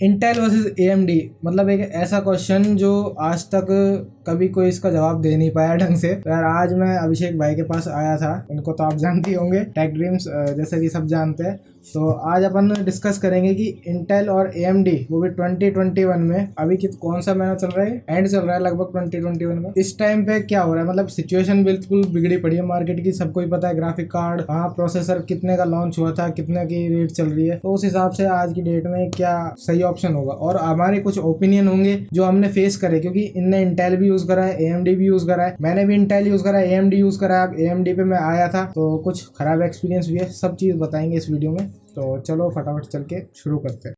Intel versus AMD, मतलब एक ऐसा क्वेश्चन जो आज तक कभी कोई इसका जवाब दे नहीं पाया ढंग से। तो यार आज मैं अभिषेक भाई के पास आया था, उनको तो आप जानते ही होंगे, टेक ड्रीम्स जैसे कि सब जानते हैं। तो आज अपन डिस्कस करेंगे कि इंटेल और एएमडी, वो भी 2021 में, अभी कौन सा महीना चल रहा है, एंड चल रहा है लगभग 2021 में, इस टाइम पे क्या हो रहा है। मतलब सिचुएशन बिल्कुल बिगड़ी पड़ी है मार्केट की, सबको ही पता है ग्राफिक कार्ड कहाँ, प्रोसेसर कितने का लॉन्च हुआ था, कितने की रेट चल रही है। तो उस हिसाब से आज की डेट में क्या सही ऑप्शन होगा, और हमारे कुछ ओपिनियन होंगे जो हमने फेस करे, क्योंकि इनने इंटेल भी यूज करा है, एएमडी भी यूज करा है, मैंने भी इंटेल यूज करा है, एएमडी यूज करा है। एएमडी पे मैं आया था तो कुछ खराब एक्सपीरियंस भी है, सब चीज बताएंगे इस वीडियो में। तो चलो फटाफट चल के शुरू करते हैं।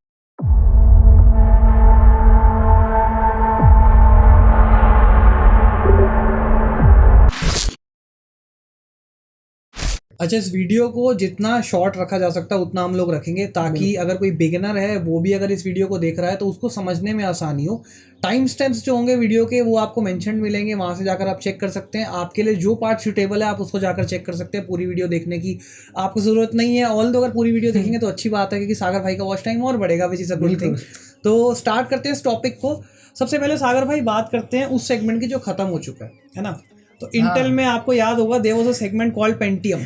अच्छा, इस वीडियो को जितना शॉर्ट रखा जा सकता है उतना हम लोग रखेंगे, ताकि अगर कोई बिगिनर है वो भी अगर इस वीडियो को देख रहा है तो उसको समझने में आसानी हो। टाइम स्टैम्प्स जो होंगे वीडियो के वो आपको मेंशन मिलेंगे, वहां से जाकर आप चेक कर सकते हैं। आपके लिए जो पार्ट सूटेबल है आप उसको जाकर चेक कर सकते हैं। पूरी वीडियो देखने की आपको जरूरत नहीं है, ऑल दो अगर पूरी वीडियो देखेंगे तो अच्छी बात है, क्योंकि सागर भाई का वॉच टाइम और बढ़ेगा, which is a good thing. तो स्टार्ट करते हैं इस टॉपिक को। सबसे पहले सागर भाई बात करते हैं उस सेगमेंट की जो खत्म हो चुका है ना। तो इंटेल में आपको याद होगा there was a segment called Pentium.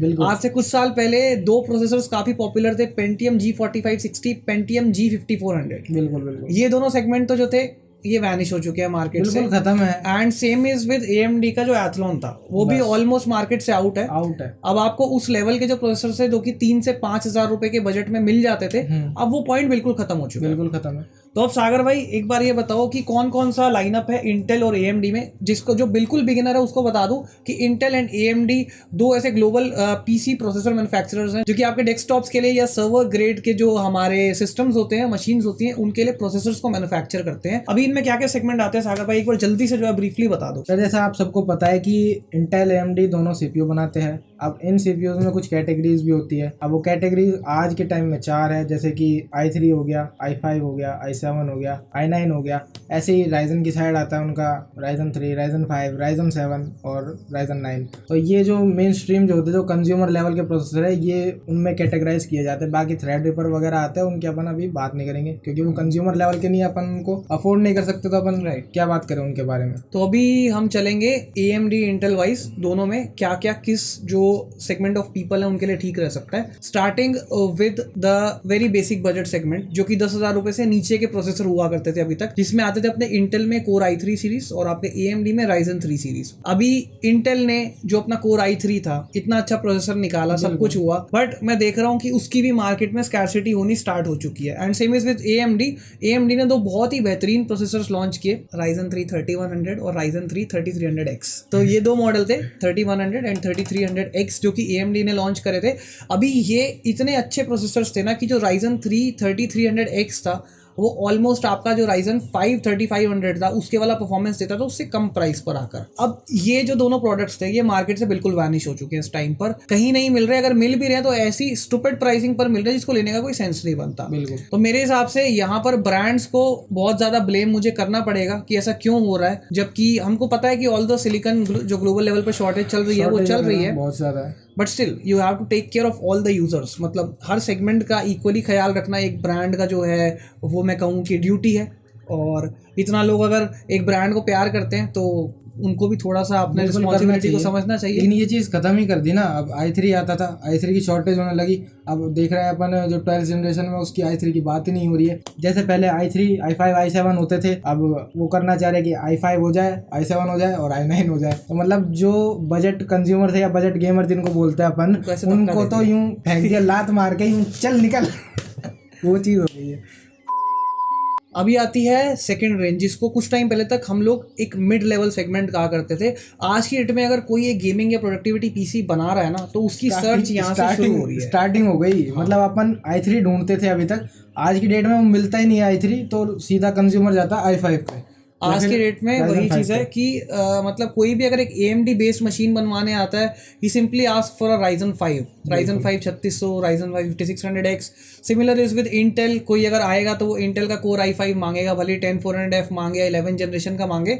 बिल्कुल। आज से कुछ साल पहले दो प्रोसेसर्स काफी पॉपुलर थे, पेंटियम G4560, पेंटियम G5400। बिल्कुल ये दोनों सेगमेंट तो जो थे ये वैनिश हो चुके हैं मार्केट से, खत्म है। And same is with AMD का जो एथलॉन था वो भी ऑलमोस्ट मार्केट से आउट है। अब आपको उस लेवल के जो प्रोसेसर थे जो कि 3 से 5 हजार रुपए के बजट में मिल जाते थे, अब वो पॉइंट बिल्कुल खत्म हो चुका है। बिल्कुल खत्म है। तो अब सागर भाई एक बार ये बताओ कि कौन कौन सा लाइनअप है इंटेल और AMD में, जिसको जो बिल्कुल बिगिनर है उसको बता दूं कि इंटेल एंड AMD दो ऐसे ग्लोबल PC प्रोसेसर मैन्युफैक्चरर्स हैं जो कि आपके डेस्कटॉप्स के लिए या सर्वर ग्रेड के जो हमारे सिस्टम्स होते हैं, मशीन्स होती हैं, उनके लिए प्रोसेसर्स को मैन्युफैक्चर करते हैं। अभी इनमें क्या क्या सेगमेंट आते हैं सागर भाई, एक बार जल्दी से जो है ब्रीफली बता दो। तो जैसा आप सबको पता है कि इंटेल AMD दोनों CPU बनाते हैं। अब इन CPUs में कुछ कैटेगरीज भी होती है। अब वो कैटेगरीज आज के टाइम में 4 है, जैसे कि i3 हो गया, i5 हो गया, i7 हो गया, i9 हो गया। ऐसे ही राइजन की साइड आता है उनका राइजन 3, राइजन 5, राइजन 7 और राइजन 9। तो ये जो मेन स्ट्रीम जो होते हैं, जो कंज्यूमर लेवल के प्रोसेसर है, ये उनमें कैटेगराइज किए जाते हैं। बाकी थ्रेडरिपर वगैरह आते हैं, उनकी अपन अभी बात नहीं करेंगे क्योंकि वो कंज्यूमर लेवल के नहीं, अपन उनको अफोर्ड नहीं कर सकते, तो अपन क्या बात करें उनके बारे में। तो अभी हम चलेंगे AMD इंटेल वाइज दोनों में क्या क्या किस जो सेगमेंट ऑफ पीपल है उनके लिए ठीक रह सकता है। Starting with the very basic budget segment, जो कि 10,000 रुपए से नीचे के प्रोसेसर हुआ करते थे अभी तक, जिसमें आते थे अपने इंटेल में कोर i3 सीरीज और आपके AMD में राइजन 3 सीरीज। अभी इंटेल ने जो अपना कोर i3 था, इतना अच्छा प्रोसेसर निकाला, सब कुछ हुआ, बट मैं देख रहा हूँ कि उसकी भी मार्केट में स्कैर्सिटी होनी स्टार्ट हो चुकी है। And same is with AMD ने दो बहुत ही बेहतरीन प्रोसेसर्स लॉन्च किए, राइजन 3 3100 और राइजन 3 3300X। तो ये दो मॉडल थे 3100 एंड 3300X जो कि AMD ने लॉन्च करे थे। अभी ये इतने अच्छे प्रोसेसर्स थे ना कि जो राइजन 3 3300X था वो ऑलमोस्ट आपका जो राइजन 5 3500 था उसके वाला परफॉर्मेंस देता था उससे कम प्राइस पर आकर। अब ये जो दोनों प्रोडक्ट्स थे ये मार्केट से बिल्कुल वैनिश हो चुके हैं इस टाइम पर, कहीं नहीं मिल रहे, अगर मिल भी रहे हैं तो ऐसी स्टूपिड प्राइसिंग पर मिल रहे हैं जिसको लेने का कोई सेंस नहीं बनता। तो मेरे हिसाब से यहाँ पर ब्रांड्स को बहुत ज्यादा ब्लेम मुझे करना पड़ेगा कि ऐसा क्यों हो रहा है, जबकि हमको पता है कि ऑल द सिलिकॉन जो ग्लोबल लेवल पर शॉर्टेज चल रही है वो चल रही है बहुत ज्यादा है, but still you have to take care of all the users. मतलब हर सेगमेंट का इक्वली ख्याल रखना एक ब्रांड का जो है वो मैं कहूँ कि ड्यूटी है। और इतना लोग अगर एक ब्रांड को प्यार करते हैं तो उनको भी थोड़ा सा अपने रिस्पॉन्सिबिलिटी को समझना चाहिए। लेकिन ये चीज़ खत्म ही कर दी ना। अब i3 आता था, i3 की शॉर्टेज होने लगी। अब देख रहे हैं अपन जो 12th जनरेशन में उसकी i3 की बात ही नहीं हो रही है। जैसे पहले i3 i5 i7 होते थे, अब वो करना चाह रहे कि i5 हो जाए, i7 हो जाए और i9 हो जाए। तो मतलब जो बजट कंज्यूमर थे या बजट गेमर जिनको बोलते हैं अपन, उनको तो यूं फेंक दिया लात मार के, यूं चल निकल वो चीज़ हो गई है। अभी आती है सेकंड रेंज, जिसको कुछ टाइम पहले तक हम लोग एक मिड लेवल सेगमेंट कहा करते थे। आज की डेट में अगर कोई एक गेमिंग या प्रोडक्टिविटी पीसी बना रहा है ना तो उसकी सर्च यहाँ से शुरू हो रही है, स्टार्टिंग हो गई। मतलब अपन i3 ढूंढते थे अभी तक, आज की डेट में वो मिलता ही नहीं है i3, तो सीधा कंज्यूमर जाता है i5 पे। आज के डेट में Ryzen वही 5 चीज़ है कि मतलब कोई भी अगर एक AMD बेस्ड मशीन बनवाने आता है, he simply ask for a Ryzen 5, Ryzen 5 3600, Ryzen 5 5600X। Similar is with Intel, कोई अगर आएगा तो वो इंटेल का Core i5 मांगेगा, भले 10400F मांगे या 11 जनरेशन का मांगे।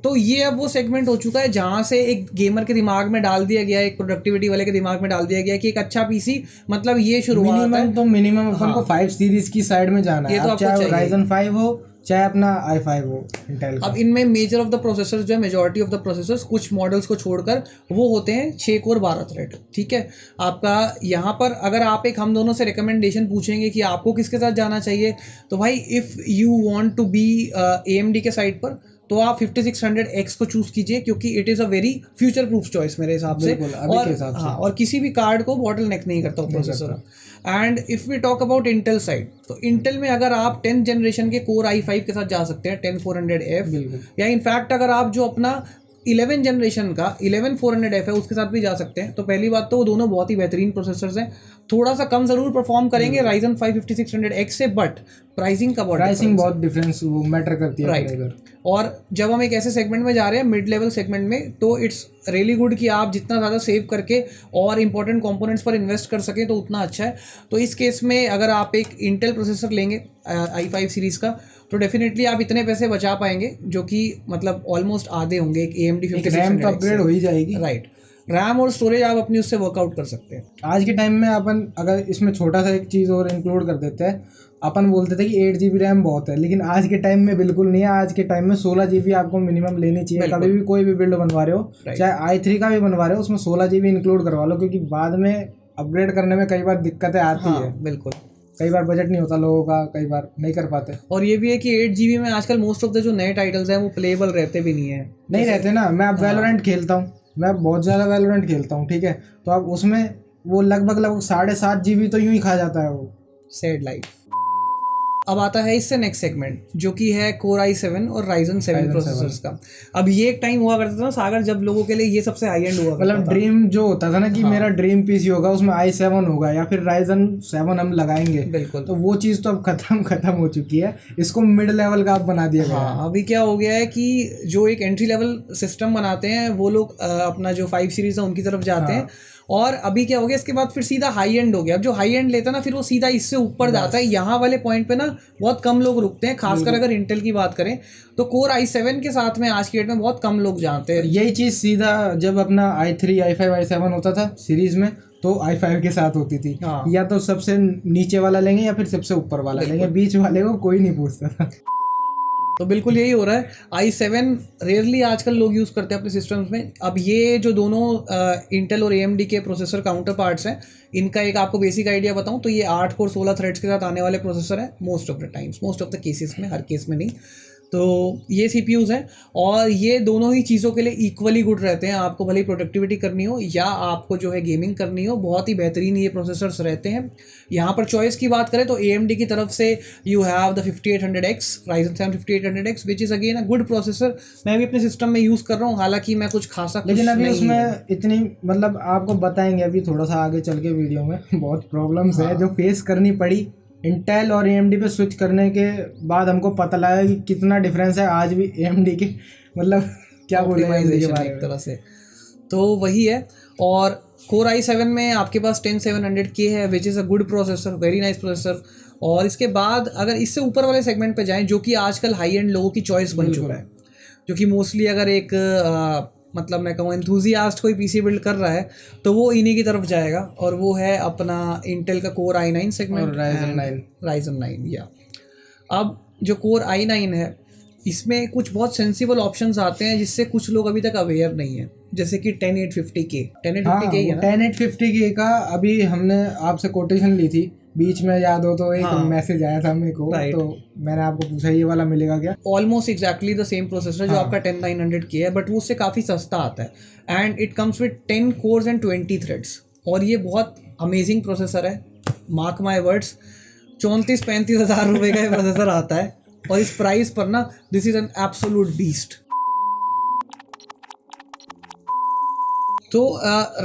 तो ये अब वो सेगमेंट हो चुका है जहाँ से एक गेमर के दिमाग में डाल दिया गया है, एक प्रोडक्टिविटी वाले के दिमाग में डाल दिया गया है कि एक अच्छा पीसी मतलब ये शुरुआत है। मिनिमम तो मिनिमम अपन को 5 सीरीज की साइड में जाना ये है, तो अब आपको चाहे वो चाहिए। Ryzen 5 हो चाहे अपना i5 हो इंटेल का। अब इनमें मेजर ऑफ द प्रोसेसर्स जो है, मेजॉरिटी ऑफ द प्रोसेसर्स कुछ मॉडल्स को छोड़कर वो होते हैं 6 कोर 12 थ्रेड। ठीक है, आपका यहाँ पर अगर आप एक हम दोनों से रिकमेंडेशन पूछेंगे कि आपको किसके साथ जाना चाहिए, तो भाई if you want to be AMD के साइड पर तो आप 5600X को चूज कीजिए, क्योंकि it is a very future proof choice मेरे हिसाब से। बिल्कुल, अभी के हिसाब से। हाँ, और किसी भी कार्ड को बॉटल नेक नहीं करता processor. And if we talk about Intel side, तो इंटेल में अगर आप 10th जनरेशन के Core i5 के साथ जा सकते हैं 10400F, या इनफैक्ट अगर आप जो अपना 11 जनरेशन का 11400F है उसके साथ भी जा सकते हैं। तो पहली बात तो वो दोनों बहुत ही बेहतरीन प्रोसेसर्स हैं, थोड़ा सा कम ज़रूर परफॉर्म करेंगे Ryzen 5 5600X से, बट प्राइसिंग का बहुत डिफरेंस वो मैटर करती है राइट। और जब हम एक ऐसे सेगमेंट में जा रहे हैं मिड लेवल सेगमेंट में, तो इट्स रियली गुड कि आप जितना ज़्यादा सेव करके और इंपॉर्टेंट कंपोनेंट्स पर इन्वेस्ट कर सकें तो उतना अच्छा है। तो इस केस में अगर आप एक इंटेल प्रोसेसर लेंगे i5 सीरीज़ का, तो डेफिनेटली आप इतने पैसे बचा पाएंगे, जो कि मतलब ऑलमोस्ट आधे होंगे एक AMD 5600 रैम तो अपग्रेड हो ही जाएगी। राइट, रैम और स्टोरेज आप अपनी उससे वर्कआउट कर सकते हैं। आज के टाइम में अपन अगर इसमें छोटा सा एक चीज़ और इंक्लूड कर देते हैं, अपन बोलते थे कि 8 GB रैम बहुत है, लेकिन आज के टाइम में बिल्कुल नहीं है। आज के टाइम में 16 GB आपको मिनिमम लेनी चाहिए। कभी भी कोई भी बिल्ड बनवा रहे हो, चाहे i3 का भी बनवा रहे हो, उसमें 16 GB इंक्लूड करवा लो, क्योंकि बाद में अपग्रेड करने में कई बार दिक्कतें आती है। बिल्कुल, कई बार बजट नहीं होता लोगों का, कई बार नहीं कर पाते। और ये भी है कि 8 GB में आजकल मोस्ट ऑफ द जो नए टाइटल्स हैं वो प्लेएबल रहते भी नहीं है। नहीं रहते ना। मैं अब वैलोरेंट खेलता हूँ, मैं बहुत ज़्यादा वैलोरेंट खेलता हूँ, ठीक है, तो अब उसमें वो लगभग 7.5 GB तो यूं ही खा जाता है वो। Sad life. अब आता है इससे नेक्स्ट सेगमेंट, जो कि है Core i7 और Ryzen 7 प्रोसेसर्स का। अब ये एक टाइम हुआ करता था ना सागर, जब लोगों के लिए ये सबसे हाई एंड हुआ करता मतलब ड्रीम जो होता था ना कि मेरा ड्रीम पीसी होगा, उसमें i7 होगा या फिर Ryzen 7 हम लगाएंगे। बिल्कुल। तो वो चीज़ तो अब खत्म हो चुकी है। इसको मिड लेवल का आप बना दिया गया। हाँ, अभी क्या हो गया है कि जो एक एंट्री लेवल सिस्टम बनाते हैं वो लोग अपना जो 5 सीरीज है उनकी तरफ जाते हैं, और अभी क्या हो गया इसके बाद फिर सीधा हाई एंड हो गया। अब जो हाई एंड लेता है ना, फिर वो सीधा इससे ऊपर जाता है। यहाँ वाले पॉइंट पे ना बहुत कम लोग रुकते हैं, खासकर अगर इंटेल की बात करें तो Core i7 के साथ में आज की डेट में बहुत कम लोग जानते हैं। यही चीज़ सीधा जब अपना i3 i5 i7 होता था सीरीज में, तो i5 के साथ होती थी। या तो सबसे नीचे वाला लेंगे या फिर सबसे ऊपर वाला लेंगे, बीच वाले को कोई नहीं पूछता था। तो बिल्कुल यही हो रहा है। i7 रेयरली आजकल लोग यूज़ करते हैं अपने सिस्टम्स में। अब ये जो दोनों इंटेल और AMD के प्रोसेसर काउंटर पार्ट्स हैं, इनका एक आपको बेसिक आइडिया बताऊं तो ये 8 कोर 16 थ्रेड्स के साथ आने वाले प्रोसेसर हैं most of the times, most of the cases में, हर केस में नहीं। तो ये CPUs हैं और ये दोनों ही चीज़ों के लिए इक्वली गुड रहते हैं। आपको भले ही प्रोडक्टिविटी करनी हो या आपको जो है गेमिंग करनी हो, बहुत ही बेहतरीन ये प्रोसेसर्स रहते हैं। यहाँ पर चॉइस की बात करें तो AMD की तरफ से you have the 5800X, Ryzen 7 5800X, which is again a good processor. मैं भी अपने सिस्टम में यूज़ कर रहा हूँ, हालांकि मैं कुछ खासा लेकिन अभी उसमें इतनी मतलब आपको बताएंगे अभी थोड़ा सा आगे चल के वीडियो में बहुत प्रॉब्लम्स है जो फेस करनी पड़ी। इंटेल और AMD पे स्विच करने के बाद हमको पता लगा कि कितना डिफरेंस है आज भी AMD के, मतलब क्या बोले एक तरह से। तो वही है। और Core i7 में आपके पास 10700K है, which is a good processor, very nice processor. और इसके बाद अगर इससे ऊपर वाले सेगमेंट पे जाएं, जो कि आजकल हाई एंड लोगों की चॉइस बन चुका है, जो कि मोस्टली अगर एक मतलब मैं कहूँ एंथुजियास्ट कोई पीसी बिल्ड कर रहा है तो वो इन्हीं की तरफ जाएगा, और वो है अपना इंटेल का Core i9 सेगमेंट, Ryzen 9 या। अब जो Core i9 है, इसमें कुछ बहुत सेंसिबल ऑप्शंस आते हैं जिससे कुछ लोग अभी तक अवेयर नहीं है, जैसे कि 10850K है ना। 10850K का अभी हमने आपसे कोटेशन ली थी बीच में, याद हो तो एक मैसेज आया था मेरे को, तो मैंने आपको पूछा ये वाला मिलेगा क्या। Almost exactly the same processor जो आपका 10900K है, बट वो उससे काफ़ी सस्ता आता है। And it comes with 10 course and 20 threads, और ये बहुत अमेजिंग प्रोसेसर है। मार्क माई वर्ड्स, 34-35 हज़ार रुपये का ये प्रोसेसर आता है, और इस प्राइस पर ना this is an absolute beast. तो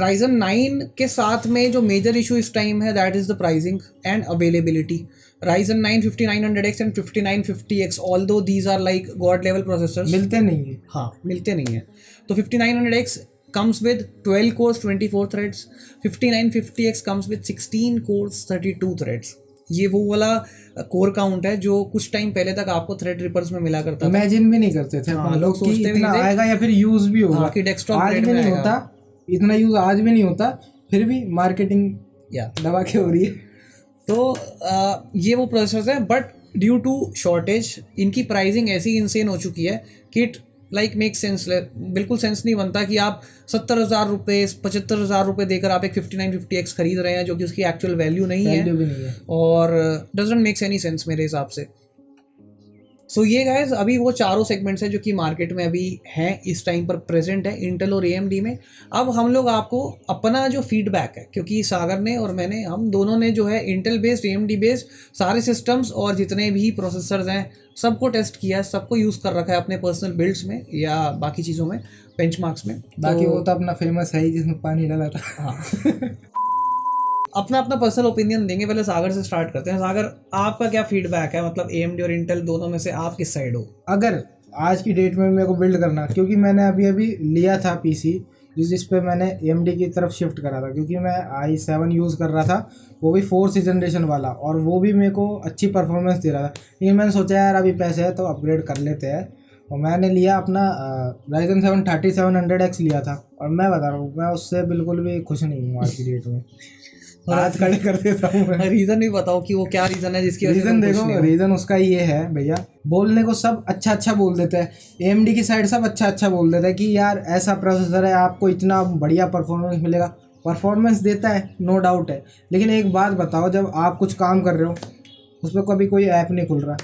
Ryzen 9 के साथ में जो मेजर इशू इस टाइम है that is the pricing and availability, Ryzen 9 5900X and 5950X, although these are like god level processors, मिलते नहीं है। हाँ मिलते नहीं है। तो 5900X comes with 12 cores 24 threads, 5950X comes with 16 cores 32 threads। ये वो वाला कोर काउंट है जो कुछ टाइम पहले तक आपको थ्रेड रिपर्स में मिला करता था। इमेजिन भी नहीं करते थे हाँ, अपन लोग लोग कि सोचते भी इतना नहीं थे। आएगा या फिर यूज भी होगा। हाँ, कि डेस्कटॉप आज ग्रेड भी में नहीं आएगा। होता, इतना यूज आज भी नहीं होता, फिर भी मार्केटिंग या दबा के हो रही है। तो ये वो प्रोसेसर्स हैं, बट ड्यू टू शॉर्टेज इनकी प्राइसिंग ऐसी इंसेन हो चुकी है कि इट लाइक मेक सेंस, बिल्कुल सेंस नहीं बनता कि आप 70,000 रुपये 75,000 रुपये देकर आप एक 5950X खरीद रहे हैं जो कि उसकी एक्चुअल वैल्यू नहीं है, वैल्यू भी नहीं है। और डजंट मेक्स एनी सेंस मेरे हिसाब से। सो ये गाइस अभी वो चारों सेगमेंट्स हैं जो कि मार्केट में अभी हैं, इस टाइम पर प्रेजेंट है इंटेल और AMD में। अब हम लोग आपको अपना जो फीडबैक है, क्योंकि सागर ने और मैंने, हम दोनों ने जो है इंटेल बेस्ड AMD बेस्ड सारे सिस्टम्स और जितने भी प्रोसेसर्स हैं सबको टेस्ट किया है, सबको यूज़ कर रखा है अपने पर्सनल बिल्ड्स में या बाकी चीज़ों में, बेंचमार्क्स में। बाकी वो तो अपना फेमस है ही जिसमें पानी डाला था। हाँ अपना अपना पर्सनल ओपिनियन देंगे। पहले सागर से स्टार्ट करते हैं। सागर, आपका क्या फीडबैक है, मतलब AMD और इंटेल दोनों में से आप किस साइड हो? अगर आज की डेट में मेरे को बिल्ड करना, क्योंकि मैंने अभी अभी लिया था PC जिस पे मैंने AMD की तरफ शिफ्ट करा था, क्योंकि मैं i7 यूज़ कर रहा था, वो भी 4th जनरेशन वाला, और वो भी मेरे को अच्छी परफॉर्मेंस दे रहा था। लेकिन मैंने सोचा यार अभी पैसे है तो अपग्रेड कर लेते हैं, और मैंने लिया अपना Ryzen 7 3700X लिया था, और मैं बता रहा हूँ मैं उससे बिल्कुल भी खुश नहीं हूँ आज की डेट में। आज खड़े कर देता हूँ मैं। रीज़न भी बताओ कि वो क्या रीज़न है जिसकी वजह से रीज़न तुम खुश देखो, नहीं हो? रीज़न उसका ये है भैया, बोलने को सब अच्छा अच्छा बोल देते हैं, AMD की साइड सब अच्छा अच्छा बोल देते हैं कि यार ऐसा प्रोसेसर है, आपको इतना बढ़िया परफॉर्मेंस मिलेगा। परफॉर्मेंस देता है, नो डाउट है, लेकिन एक बात बताओ, जब आप कुछ काम कर रहे हो उस पर कभी कोई ऐप नहीं खुल रहा,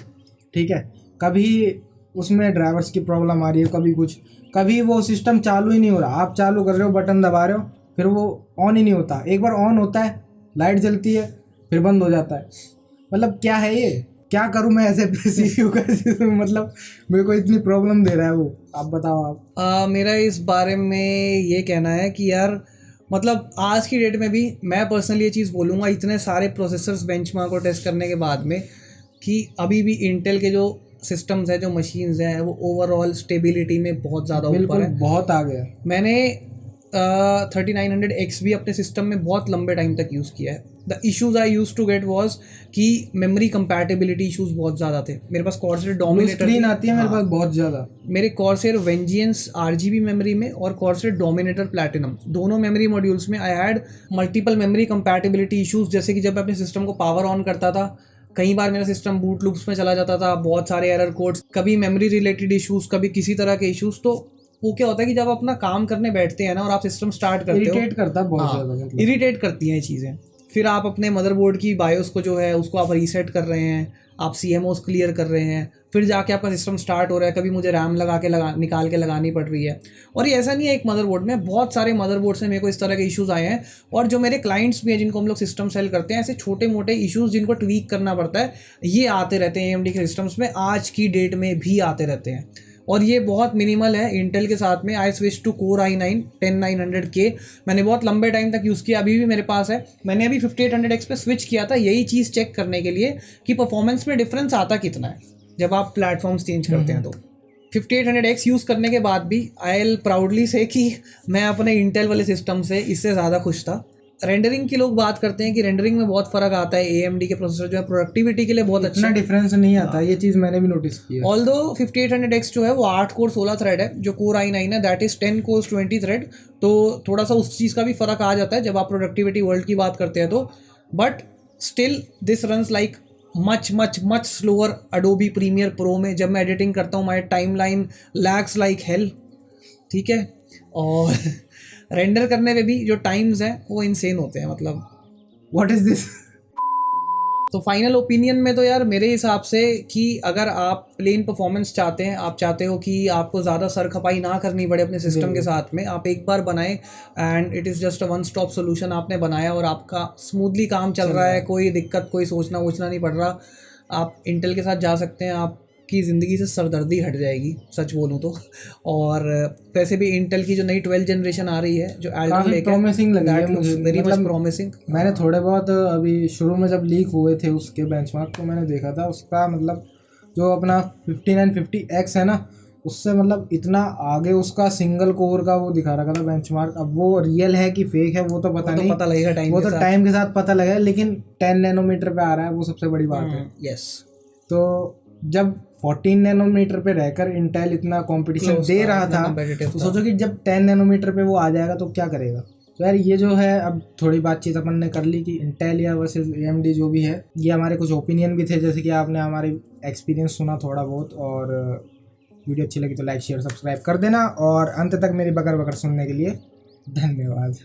ठीक है, कभी उसमें ड्राइवर्स की प्रॉब्लम आ रही है, कभी कुछ, कभी वो सिस्टम चालू ही नहीं हो रहा, आप चालू कर रहे हो, बटन दबा रहे हो, फिर वो ऑन ही नहीं होता। एक बार ऑन होता है, लाइट जलती है, फिर बंद हो जाता है। मतलब क्या है ये, क्या करूं मैं ऐसे CPU का जिसमें मतलब मेरे को इतनी प्रॉब्लम दे रहा है वो, आप बताओ आप। मेरा इस बारे में ये कहना है कि यार मतलब आज की डेट में भी मैं पर्सनली ये चीज़ बोलूँगा, इतने सारे प्रोसेसर्स बेंचमार्क को टेस्ट करने के बाद में, कि अभी भी इंटेल के जो सिस्टम्स है, जो मशीन्स हैं, वो ओवरऑल स्टेबिलिटी में बहुत ज़्यादा ऊपर बिल्कुल है। बहुत आ गया। मैंने 3900X भी अपने सिस्टम में बहुत लंबे टाइम तक यूज़ किया है। The issues I use to get was कि मेमोरी कंपैटिबिलिटी इशूज़ बहुत ज़्यादा थे। मेरे पास कॉर्सेर डोमिनेटर स्क्रीन आती है मेरे पास बहुत ज़्यादा। मेरे कॉर्सेर वेंजियंस RGB मेमोरी में और कॉर्सेर डोमिनेटर प्लैटिनम दोनों मेमोरी मॉड्यूल्स में I had multiple memory compatibility issues. जैसे कि जब मैं अपने सिस्टम को पावर ऑन करता था, कई बार मेरा सिस्टम बूट लूप्स में चला जाता था, बहुत सारे एरर कोड्स, कभी मेमोरी रिलेटेड इशूज़, कभी किसी तरह के इशूज़। तो वो क्या होता है कि जब अपना काम करने बैठते हैं ना और आप सिस्टम स्टार्ट करते हो, इरिटेट करता है बहुत ज़्यादा, मतलब इरिटेट करती हैं ये चीज़ें। फिर आप अपने मदरबोर्ड की बायोस को जो है उसको आप रीसेट कर रहे हैं, आप CMOs क्लियर कर रहे हैं, फिर जाके आपका सिस्टम स्टार्ट हो रहा है। कभी मुझे रैम निकाल के लगानी पड़ रही है। और ये ऐसा नहीं है एक मदरबोर्ड में, बहुत सारे मदरबोर्ड से मेरे को इस तरह के इश्यूज़ आए हैं। और जो मेरे क्लाइंट्स भी हैं जिनको हम लोग सिस्टम सेल करते हैं, ऐसे छोटे मोटे इश्यूज़ जिनको ट्वीक करना पड़ता है, ये आते रहते हैं AMD के सिस्टम्स में, आज की डेट में भी आते रहते हैं। और ये बहुत मिनिमल है इंटेल के साथ में। I switch to core i9 10900K, मैंने बहुत लंबे टाइम तक यूज़ किया, अभी भी मेरे पास है। मैंने अभी 5800X पे स्विच किया था यही चीज़ चेक करने के लिए कि परफॉर्मेंस में डिफरेंस आता कितना है जब आप प्लेटफॉर्म्स चेंज करते हैं। तो 5800X यूज़ करने के बाद भी आई विल प्राउडली से कि मैं अपने इंटेल वाले सिस्टम से इससे ज़्यादा खुश था। रेंडरिंग की लोग बात करते हैं कि रेंडरिंग में बहुत फ़र्क आता है। AMD के प्रोसेसर जो है प्रोडक्टिविटी के लिए बहुत अच्छा इतना डिफरेंस नहीं आता, ये चीज़ मैंने भी नोटिस की है। ऑल्दो 5800X जो है वो 8 कोर 16 थ्रेड है, जो कोर i9 है दैट इज़ 10 कोर्स 20 थ्रेड। तो थोड़ा सा उस चीज़ का भी फ़र्क आ जाता है जब आप प्रोडक्टिविटी वर्ल्ड की बात करते हैं तो। But still this runs like much much much slower Adobe Premiere Pro में। जब मैं एडिटिंग करता हूँ my timeline lags like hell, ठीक है। और रेंडर करने पे भी जो टाइम्स हैं वो इंसेन होते हैं, मतलब व्हाट इज दिस। तो फाइनल ओपिनियन में तो यार मेरे हिसाब से कि अगर आप प्लेन परफॉर्मेंस चाहते हैं, आप चाहते हो कि आपको ज़्यादा सर खपाई ना करनी पड़े अपने सिस्टम के साथ में, आप एक बार बनाएं and it is just a one stop solution. आपने बनाया और आपका स्मूथली काम चल रहा है, कोई दिक्कत, कोई सोचना वोचना नहीं पड़ रहा, आप इंटेल के साथ जा सकते हैं। आप की ज़िंदगी से सरदर्दी हट जाएगी सच बोलूँ तो। और वैसे भी इंटेल की जो नई 12th जनरेशन आ रही है जो एल्डर काफी लेक promising लगी है मुझे, वेरी मच मतलब प्रॉमिसिंग। मैंने थोड़े बहुत अभी शुरू में जब लीक हुए थे उसके बेंचमार्क तो मैंने देखा था उसका, मतलब जो अपना 5950X है ना, उससे मतलब इतना आगे उसका सिंगल कोर का वो दिखा रखा था बेंचमार्क। अब वो रियल है कि फेक है वो तो पता नहीं, पता लगेगा टाइम वो के तो साथ। टाइम के साथ पता लगेगा, लेकिन 10 नैनोमीटर पे आ रहा है, वो सबसे बड़ी बात है। यस। तो जब 14 नैनोमीटर पे रहकर इंटेल इतना कंपटीशन Close दे था, रहा इतना था, competitive तो था। सोचो कि जब 10 नैनोमीटर पे वो आ जाएगा तो क्या करेगा। तो यार ये जो है, अब थोड़ी बातचीत अपन ने कर ली कि इंटेल या वर्सेस AMD जो भी है, ये हमारे कुछ ओपिनियन भी थे, जैसे कि आपने हमारे एक्सपीरियंस सुना थोड़ा बहुत। और वीडियो अच्छी लगी तो लाइक शेयर सब्सक्राइब कर देना, और अंत तक मेरी बकर बकर सुनने के लिए धन्यवाद।